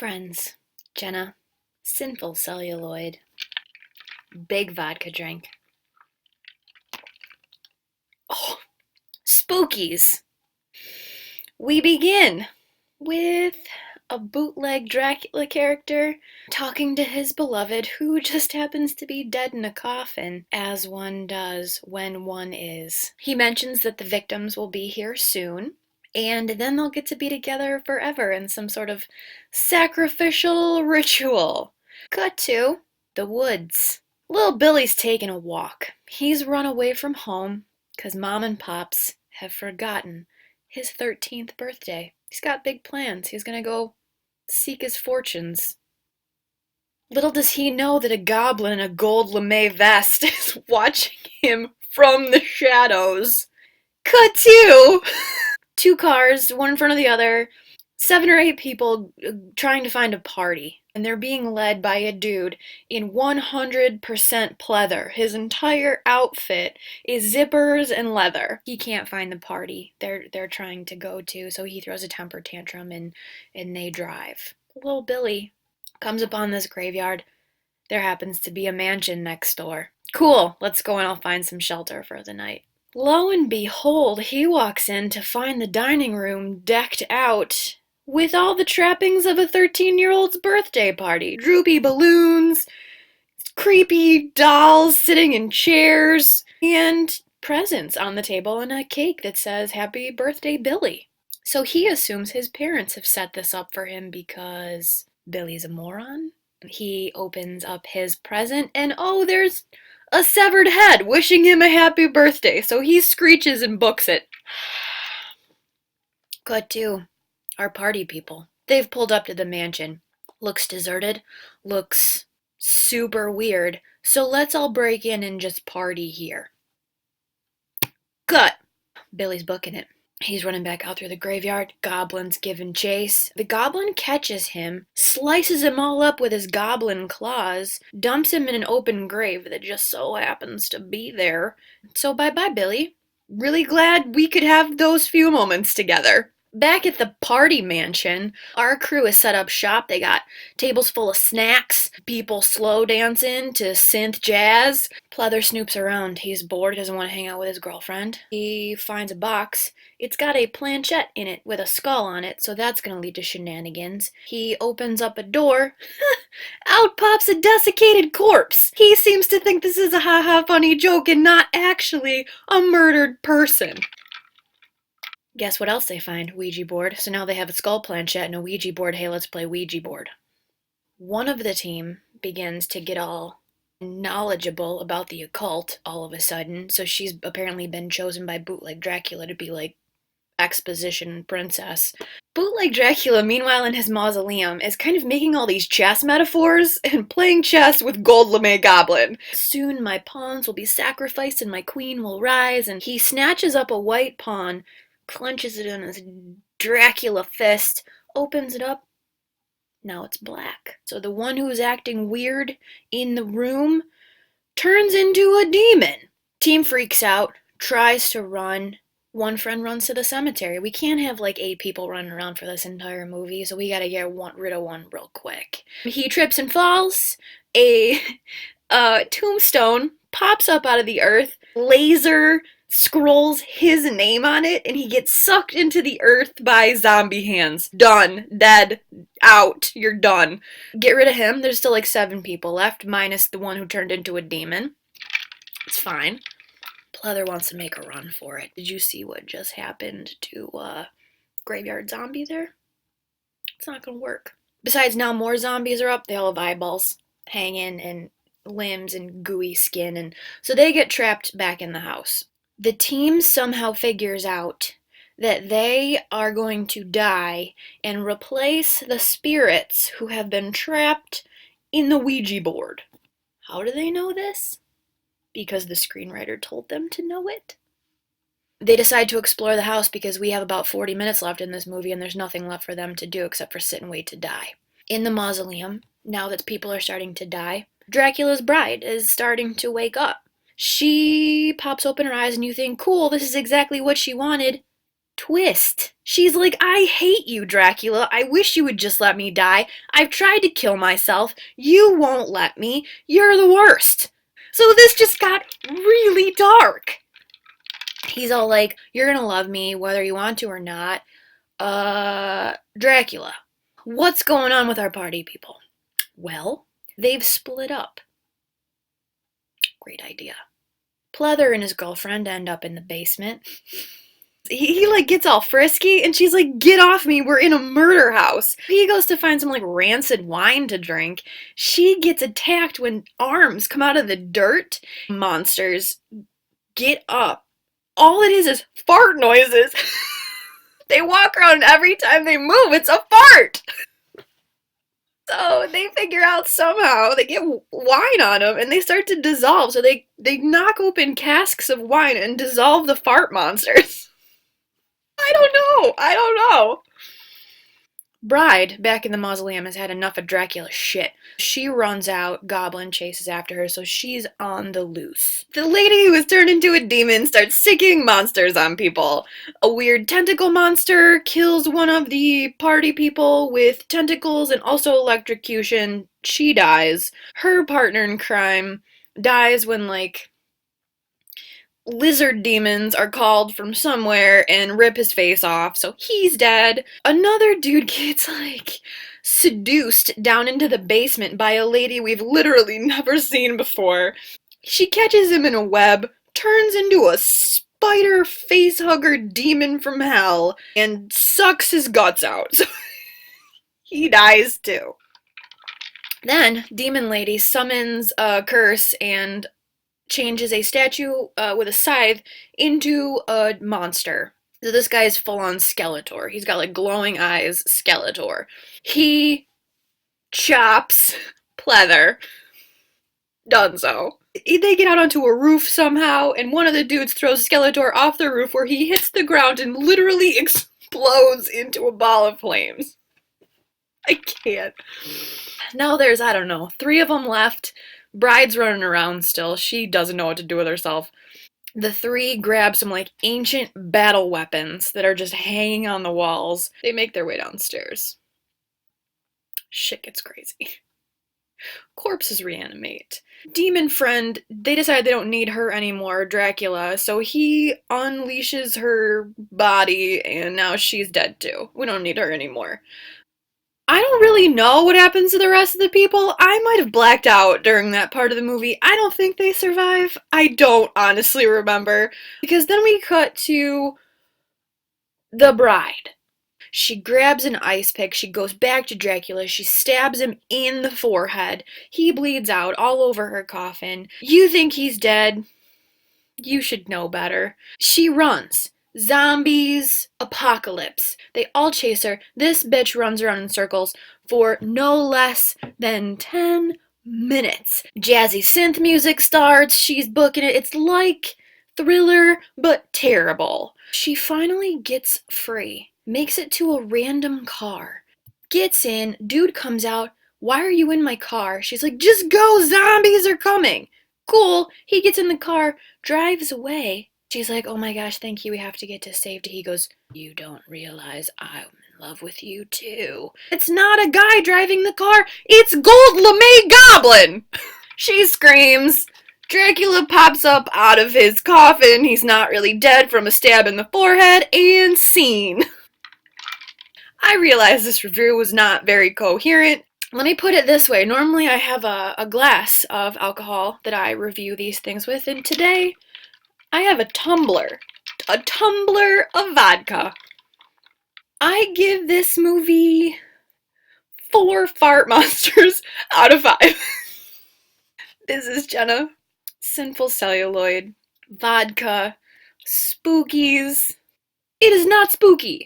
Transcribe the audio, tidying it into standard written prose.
Friends, Jenna, sinful celluloid, big vodka drink. Oh, spookies! We begin with a bootleg Dracula character talking to his beloved who just happens to be dead in a coffin, as one does when one is. He mentions that the victims will be here soon, and then they'll get to be together forever in some sort of sacrificial ritual. Cut to the woods. Little Billy's taking a walk. He's run away from home because Mom and Pops have forgotten his 13th birthday. He's got big plans. He's gonna go seek his fortunes. Little does he know that a goblin in a gold lame vest is watching him from the shadows. Cut to two cars, one in front of the other, 7 or 8 people trying to find a party, and they're being led by a dude in 100% pleather. His entire outfit is zippers and leather. He can't find the party they're trying to go to, so he throws a temper tantrum and they drive. Little Billy comes upon this graveyard. There happens to be a mansion next door. Cool, let's go and I'll find some shelter for the night. Lo and behold, he walks in to find the dining room decked out with all the trappings of a 13-year-old's birthday party. Droopy balloons, creepy dolls sitting in chairs, and presents on the table and a cake that says, "Happy Birthday, Billy." So he assumes his parents have set this up for him because Billy's a moron. He opens up his present and oh, there's a severed head wishing him a happy birthday. So he screeches and books it. Cut to our party people. They've pulled up to the mansion. Looks deserted, looks super weird, so let's all break in and just party here. Cut! Billy's booking it. He's running back out through the graveyard. Goblin's giving chase. The goblin catches him, slices him all up with his goblin claws, dumps him in an open grave that just so happens to be there. So bye-bye, Billy. Really glad we could have those few moments together. Back at the party mansion, our crew has set up shop. They got tables full of snacks, people slow dancing to synth jazz. Pleather snoops around. He's bored, doesn't want to hang out with his girlfriend. He finds a box. It's got a planchette in it with a skull on it, so that's going to lead to shenanigans. He opens up a door. Out pops a desiccated corpse. He seems to think this is a ha-ha funny joke and not actually a murdered person. Guess what else they find? Ouija board. So now they have a skull planchette and a Ouija board. Hey, let's play Ouija board. One of the team begins to get all knowledgeable about the occult all of a sudden. So she's apparently been chosen by Bootleg Dracula to be like exposition princess. Bootleg Dracula, meanwhile in his mausoleum, is kind of making all these chess metaphors and playing chess with Gold Lame Goblin. Soon my pawns will be sacrificed and my queen will rise, and he snatches up a white pawn, clenches it in his Dracula fist, opens it up. Now it's black. So the one who is acting weird in the room turns into a demon. Team freaks out, tries to run. One friend runs to the cemetery. We can't have like 8 people running around for this entire movie, so we gotta get rid of one real quick. He trips and falls. A tombstone pops up out of the earth. Laser scrolls his name on it, and he gets sucked into the earth by zombie hands. Done. Dead. Out. You're done. Get rid of him. There's still like 7 people left, minus the one who turned into a demon. It's fine. Pleather wants to make a run for it. Did you see what just happened to Graveyard Zombie there? It's not gonna work. Besides, now more zombies are up. They all have eyeballs hanging and limbs and gooey skin, and so they get trapped back in the house. The team somehow figures out that they are going to die and replace the spirits who have been trapped in the Ouija board. How do they know this? Because the screenwriter told them to know it. They decide to explore the house because we have about 40 minutes left in this movie and there's nothing left for them to do except for sit and wait to die. In the mausoleum, now that people are starting to die, Dracula's bride is starting to wake up. She pops open her eyes and you think, cool, this is exactly what she wanted. Twist. She's like, I hate you, Dracula. I wish you would just let me die. I've tried to kill myself. You won't let me. You're the worst. So this just got really dark. He's all like, you're gonna love me whether you want to or not. Dracula. What's going on with our party people? Well, they've split up. Great idea. Pleather and his girlfriend end up in the basement. He like gets all frisky and she's like, get off me, we're in a murder house. He goes to find some like rancid wine to drink. She gets attacked when arms come out of the dirt. Monsters get up. All it is fart noises. They walk around and every time they move, it's a fart. So they figure out somehow, they get wine on them and they start to dissolve. So they knock open casks of wine and dissolve the fart monsters. I don't know. Bride, back in the mausoleum, has had enough of Dracula's shit. She runs out, Goblin chases after her, so she's on the loose. The lady who was turned into a demon starts sicking monsters on people. A weird tentacle monster kills one of the party people with tentacles and also electrocution. She dies. Her partner in crime dies when, like, lizard demons are called from somewhere and rip his face off, so he's dead. Another dude gets, like, seduced down into the basement by a lady we've literally never seen before. She catches him in a web, turns into a spider facehugger demon from hell, and sucks his guts out. So he dies too. Then, Demon Lady summons a curse and changes a statue with a scythe into a monster. So this guy is full-on Skeletor. He's got like glowing eyes, Skeletor. He chops Pleather. Dunzo. They get out onto a roof somehow, and one of the dudes throws Skeletor off the roof where he hits the ground and literally explodes into a ball of flames. I can't. Now there's, I don't know, 3 of them left. Bride's running around still. She doesn't know what to do with herself. The 3 grab some, like, ancient battle weapons that are just hanging on the walls. They make their way downstairs. Shit gets crazy. Corpses reanimate. Demon friend, they decide they don't need her anymore, Dracula, so he unleashes her body, and now she's dead too. We don't need her anymore. I don't really know what happens to the rest of the people. I might have blacked out during that part of the movie. I don't think they survive. I don't honestly remember. Because then we cut to the bride. She grabs an ice pick, she goes back to Dracula, she stabs him in the forehead. He bleeds out all over her coffin. You think he's dead? You should know better. She runs. Zombies, apocalypse. They all chase her. This bitch runs around in circles for no less than 10 minutes. Jazzy synth music starts. She's booking it. It's like Thriller, but terrible. She finally gets free. Makes it to a random car. Gets in. Dude comes out. Why are you in my car? She's like, just go. Zombies are coming. Cool. He gets in the car, drives away. She's like, oh my gosh, thank you, we have to get to safety. He goes, you don't realize I'm in love with you too. It's not a guy driving the car, it's Gold LeMay Goblin! She screams. Dracula pops up out of his coffin. He's not really dead from a stab in the forehead, and scene. I realize this review was not very coherent. Let me put it this way. Normally I have a glass of alcohol that I review these things with, and today I have a tumbler of vodka. I give this movie 4 fart monsters out of 5. This is Jenna. Sinful celluloid, vodka, spookies. It is not spooky.